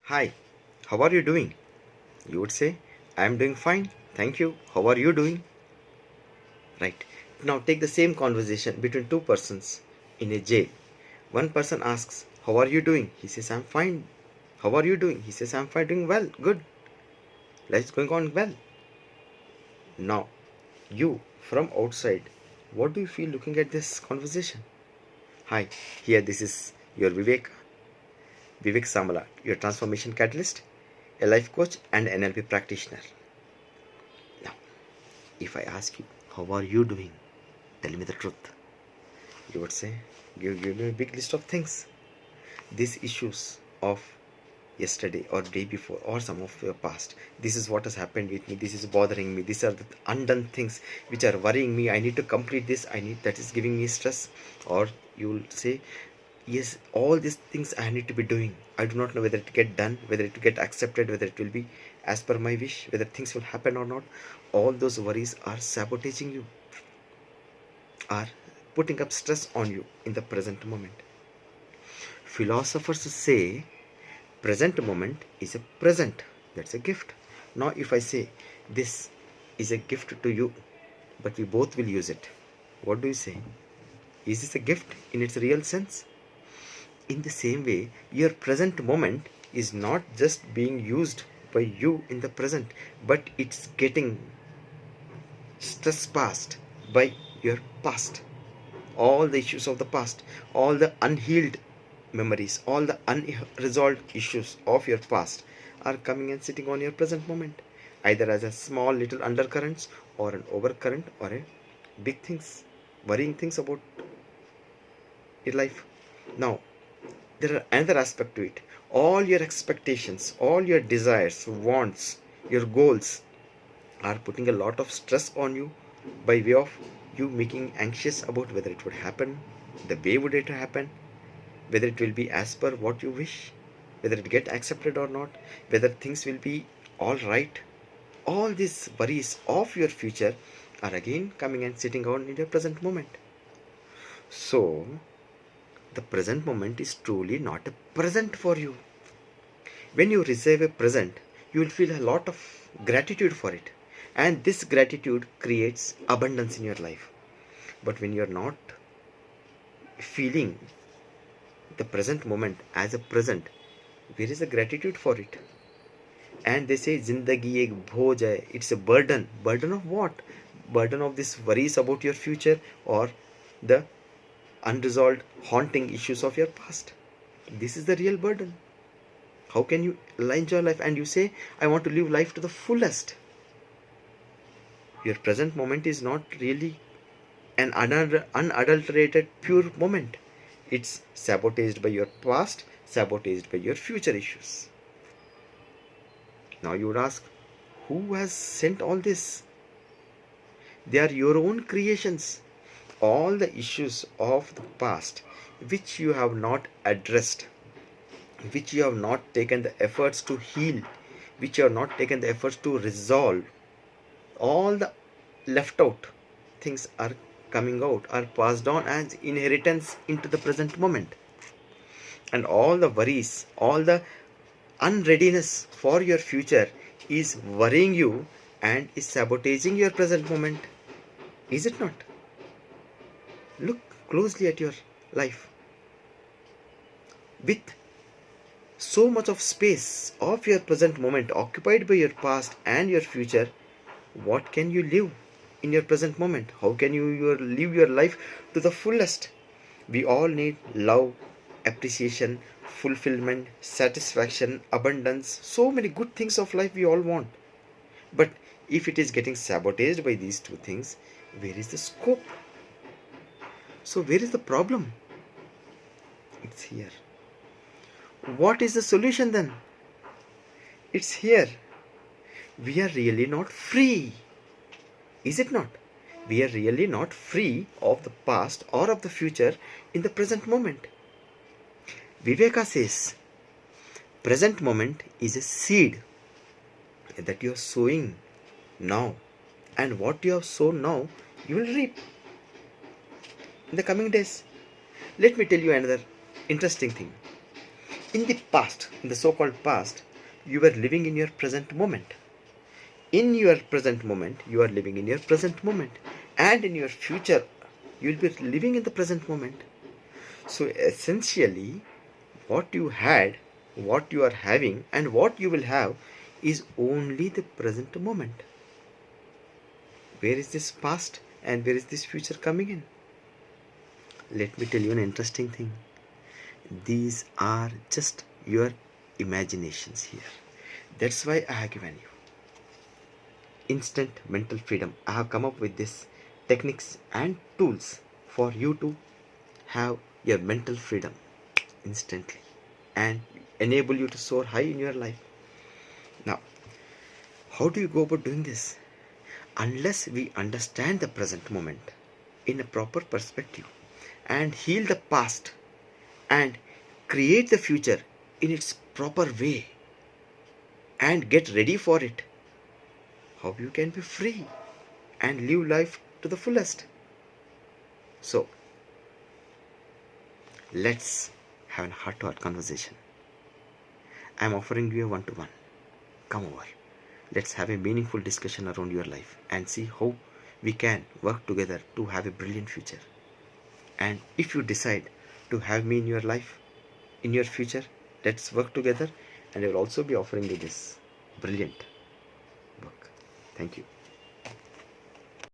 Hi, how are you doing? You would say, I am doing fine, thank you. How are you doing? Right. Now take the same conversation between two persons in a jail. One person asks, how are you doing? He says, I'm fine. How are you doing? He says, I'm fine, doing well, good. Life's going on well. Now, you from outside, what do you feel looking at this conversation? Hi, here this is your Vivek Samala, your transformation catalyst, a life coach and NLP practitioner. Now, if I ask you, how are you doing? Tell me the truth. You would say, give me a big list of things. These issues of yesterday or day before or some of your past. This is what has happened with me. This is bothering me. These are the undone things which are worrying me. I need to complete this. I need that is giving me stress. Or you will say, yes, all these things I need to be doing. I do not know whether it get done, whether it will get accepted, whether it will be as per my wish, whether things will happen or not. All those worries are sabotaging you, are putting up stress on you in the present moment. Philosophers say present moment is a present, that's a gift. Now if I say this is a gift to you, but we both will use it, what do you say? Is this a gift in its real sense? In the same way, your present moment is not just being used by you in the present, but it's getting stress passed by your past. All the issues of the past, all the unhealed memories, all the unresolved issues of your past are coming and sitting on your present moment, either as a small little undercurrents or an overcurrent or a big things, worrying things about your life. Now, there are another aspect to it. All your expectations, all your desires, wants, your goals are putting a lot of stress on you by way of you making anxious about whether it would happen, the way would it happen, whether it will be as per what you wish, whether it get accepted or not, whether things will be all right. All these worries of your future are again coming and sitting on in your present moment. So the present moment is truly not a present for you. When you receive a present, you will feel a lot of gratitude for it, and this gratitude creates abundance in your life. But when you are not feeling the present moment as a present, where is the gratitude for it? And they say zindagi ek bhoj hai, it's a burden of what? Burden of this worries about your future, or the unresolved haunting issues of your past. This is the real burden. How can you enjoy life and you say, I want to live life to the fullest? Your present moment is not really an unadulterated pure moment. It's sabotaged by your past, sabotaged by your future issues. Now you would ask, who has sent all this? They are your own creations. All the issues of the past which you have not addressed, which you have not taken the efforts to heal, which you have not taken the efforts to resolve, all the left out things are coming out, are passed on as inheritance into the present moment. And all the worries, all the unreadiness for your future is worrying you and is sabotaging your present moment. Is it not? Look closely at your life. With so much of space of your present moment occupied by your past and your future, what can you live in your present moment? How can you live your life to the fullest? We all need love, appreciation, fulfillment, satisfaction, abundance, so many good things of life we all want. But if it is getting sabotaged by these two things, where is the scope? So where is the problem? It's here. What is the solution then? It's here. We are really not free. Is it not? We are really not free of the past or of the future in the present moment. Viveka says, present moment is a seed that you are sowing now, and what you have sown now, you will reap in the coming days. Let me tell you another interesting thing. In the past, in the so-called past, you were living in your present moment. In your present moment, you are living in your present moment. And in your future, you will be living in the present moment. So essentially, what you had, what you are having, and what you will have is only the present moment. Where is this past and where is this future coming in? Let me tell you an interesting thing. These are just your imaginations here. That's why I have given you instant mental freedom. I have come up with this techniques and tools for you to have your mental freedom instantly and enable you to soar high in your life. Now, how do you go about doing this? Unless we understand the present moment in a proper perspective and heal the past and create the future in its proper way and get ready for it, how you can be free and live life to the fullest. So, let's have a heart-to-heart conversation. I'm offering you a one-to-one. Come over. Let's have a meaningful discussion around your life and see how we can work together to have a brilliant future. And if you decide to have me in your life, in your future, let's work together, and I will also be offering you this brilliant book. Thank you.